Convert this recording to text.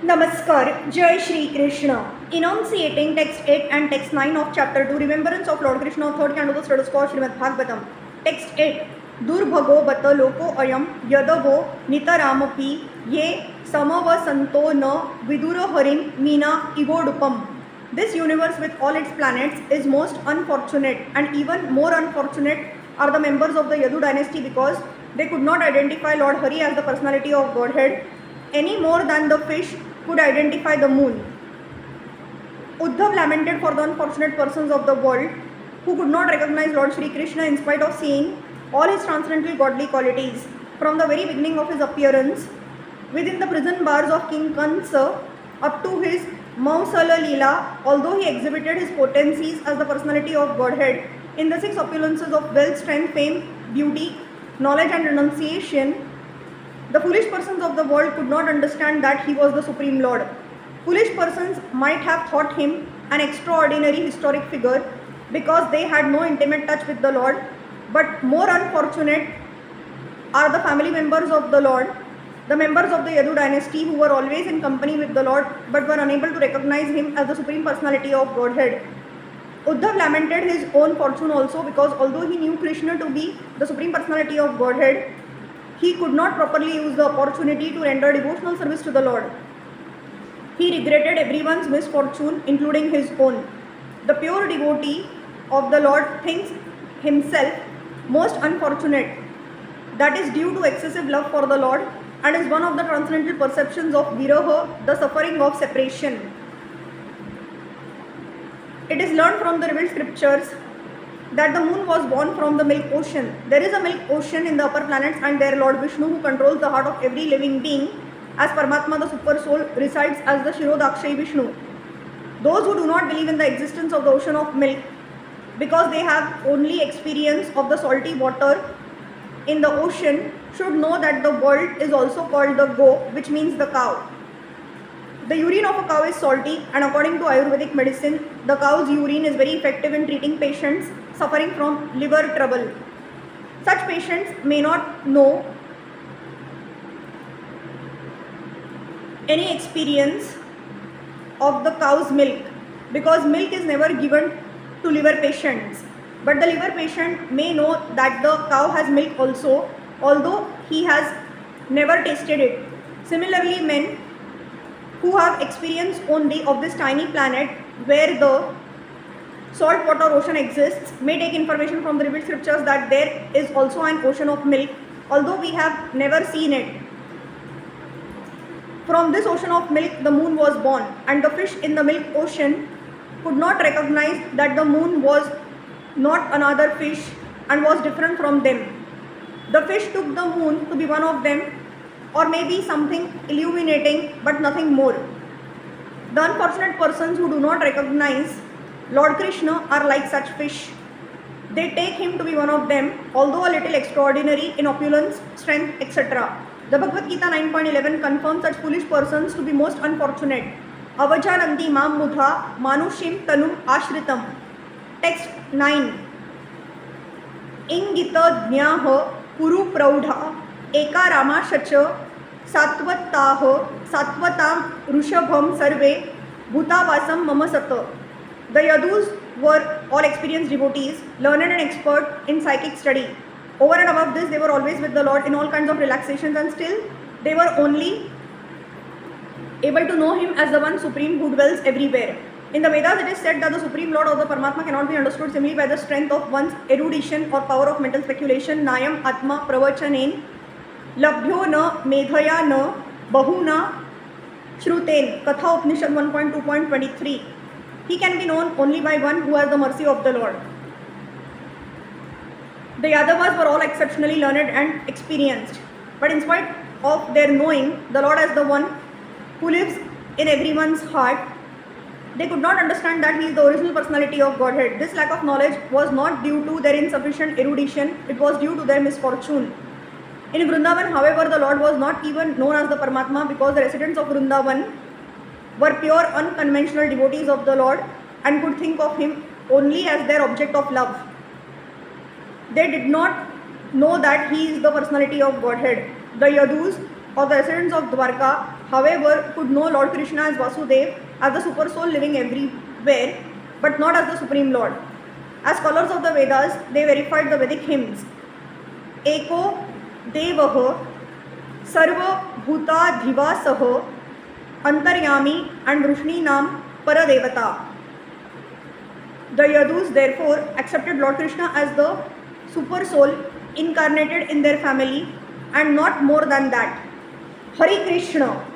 Namaskar, Jai Shri Krishna. Enunciating text 8 and text 9 of chapter 2, Remembrance of Lord Krishna of 3rd canto of the status quo, Srimad Bhagavatam. Text 8. Durbhago bata loko ayam yadavo nitaramapi ye samavasanto na vidura harim mina ivodupam. This universe with all its planets is most unfortunate, and even more unfortunate are the members of the Yadu dynasty because they could not identify Lord Hari as the personality of Godhead any more than the fish could identify the moon. Uddhav lamented for the unfortunate persons of the world who could not recognize Lord Shri Krishna in spite of seeing all his transcendental godly qualities from the very beginning of his appearance within the prison bars of King Kansa up to his Mausala Leela. Although he exhibited his potencies as the personality of Godhead in the six opulences of wealth, strength, fame, beauty, knowledge and renunciation, the foolish persons of the world could not understand that he was the Supreme Lord. Foolish persons might have thought him an extraordinary historic figure because they had no intimate touch with the Lord, but more unfortunate are the family members of the Lord, the members of the Yadu dynasty who were always in company with the Lord but were unable to recognize him as the Supreme Personality of Godhead. Uddhav lamented his own fortune also because although he knew Krishna to be the Supreme Personality of Godhead, he could not properly use the opportunity to render devotional service to the Lord. He regretted everyone's misfortune, including his own. The pure devotee of the Lord thinks himself most unfortunate. That is due to excessive love for the Lord and is one of the transcendental perceptions of viraha, the suffering of separation. It is learned from the revealed scriptures that the moon was born from the milk ocean. There is a milk ocean in the upper planets, and there Lord Vishnu, who controls the heart of every living being, as Paramatma the super soul, resides as the Shirodakshayi Vishnu. Those who do not believe in the existence of the ocean of milk because they have only experience of the salty water in the ocean should know that the world is also called the go, which means the cow. The urine of a cow is salty, and according to Ayurvedic medicine, the cow's urine is very effective in treating patients suffering from liver trouble. Such patients may not know any experience of the cow's milk because milk is never given to liver patients. But the liver patient may know that the cow has milk also, although he has never tasted it. Similarly, men who have experience only of this tiny planet where the saltwater ocean exists may take information from the revealed scriptures that there is also an ocean of milk, although we have never seen it. From this ocean of milk, the moon was born, and the fish in the milk ocean could not recognize that the moon was not another fish and was different from them. The fish took the moon to be one of them, or maybe something illuminating, but nothing more. The unfortunate persons who do not recognize Lord Krishna are like such fish. They take him to be one of them, although a little extraordinary in opulence, strength, etc. The Bhagavad Gita 9.11 confirms such foolish persons to be most unfortunate. Avajananti mam mudha manushim tanum ashritam. Text 9. Ingita dnyah puru praudha eka ramashacha sattvatah sattvatam rushabham sarve bhutavasam mama sata. The Yadus were all experienced devotees, learned and expert in psychic study. Over and above this, they were always with the Lord in all kinds of relaxations, and still they were only able to know him as the one supreme who dwells everywhere. In the Vedas, it is said that the Supreme Lord or the Paramatma cannot be understood simply by the strength of one's erudition or power of mental speculation. Nayam Atma Pravachanen Labhyo na Medhaya na Bahuna Shruten. Katha Upanishad 1.2.23. He can be known only by one who has the mercy of the Lord. The Yadavas were all exceptionally learned and experienced, but in spite of their knowing the Lord as the one who lives in everyone's heart, they could not understand that he is the original personality of Godhead. This lack of knowledge was not due to their insufficient erudition, it was due to their misfortune. In Vrindavan, however, the Lord was not even known as the Paramatma because the residents of Vrindavan were pure unconventional devotees of the Lord and could think of him only as their object of love. They did not know that he is the personality of Godhead. The Yadus or the residents of Dwarka however, could know Lord Krishna as Vasudev, as the super soul living everywhere, but not as the Supreme Lord. As scholars of the Vedas, they verified the Vedic hymns. Eko Devah Sarvabhutadhivasah Antaryami and Vrushni Nam Paradevata. The Yadus therefore accepted Lord Krishna as the super soul incarnated in their family and not more than that. Hari Krishna.